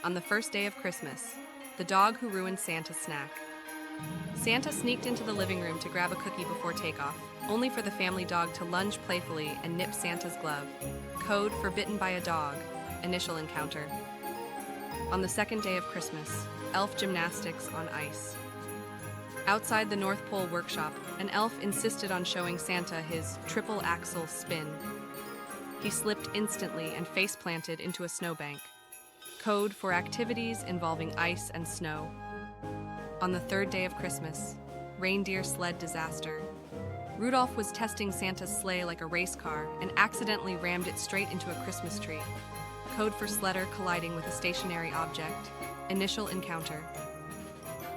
On the first day of Christmas, the dog who ruined Santa's snack. Santa sneaked into the living room to grab a cookie before takeoff, only for the family dog to lunge playfully and nip Santa's glove. Code for bitten by a dog. Initial encounter. On the second day of Christmas, elf gymnastics on ice. Outside the North Pole workshop, an elf insisted on showing Santa his triple axel spin. He slipped instantly and face-planted into a snowbank. Code for activities involving ice and snow. On the third day of Christmas, reindeer sled disaster. Rudolph was testing Santa's sleigh like a race car and accidentally rammed it straight into a Christmas tree. Code for sledder colliding with a stationary object. Initial encounter.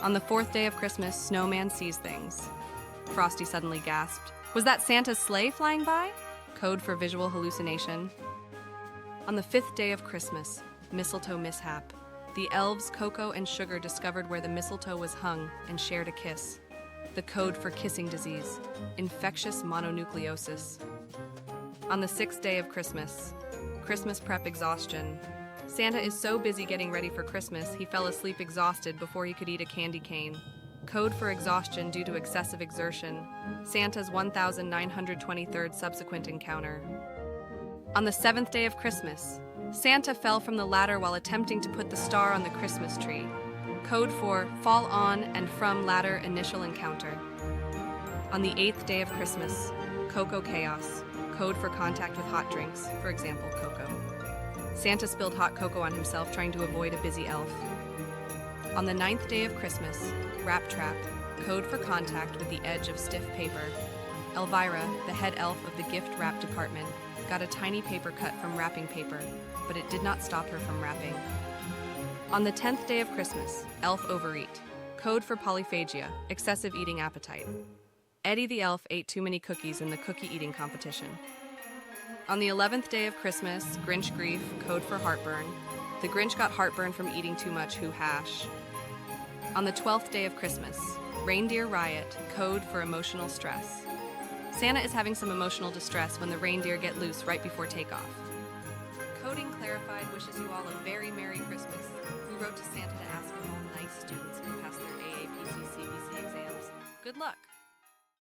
On the fourth day of Christmas, Snowman sees things. Frosty suddenly gasped. Was that Santa's sleigh flying by? Code for visual hallucination. On the fifth day of Christmas, mistletoe mishap. The elves Coco and Sugar discovered where the mistletoe was hung and shared a kiss. The code for kissing disease, infectious mononucleosis. On the sixth day of Christmas, Christmas prep exhaustion. Santa is so busy getting ready for Christmas, he fell asleep exhausted before he could eat a candy cane. Code for exhaustion due to excessive exertion. Santa's 1923rd subsequent encounter. On the seventh day of Christmas, Santa fell from the ladder while attempting to put the star on the Christmas tree. Code for fall on and from ladder initial encounter. On the eighth day of Christmas, Cocoa chaos. Code for contact with hot drinks, for example, cocoa. Santa spilled hot cocoa on himself trying to avoid a busy elf. On the ninth day of Christmas, wrap trap. Code for contact with the edge of stiff paper. Elvira, the head elf of the gift wrap department, got a tiny paper cut from wrapping paper, but it did not stop her from wrapping. On the 10th day of Christmas, elf overeat. Code for polyphagia, excessive eating appetite. Eddie the elf ate too many cookies in the cookie eating competition. On the 11th day of Christmas, Grinch grief, code for heartburn. The Grinch got heartburn from eating too much hash. On the 12th day of Christmas, reindeer riot, code for emotional stress. Santa is having some emotional distress when the reindeer get loose right before takeoff. Coding Clarified wishes you all a very Merry Christmas. We wrote to Santa to ask if all nice students can pass their AAPC CBC exams. Good luck!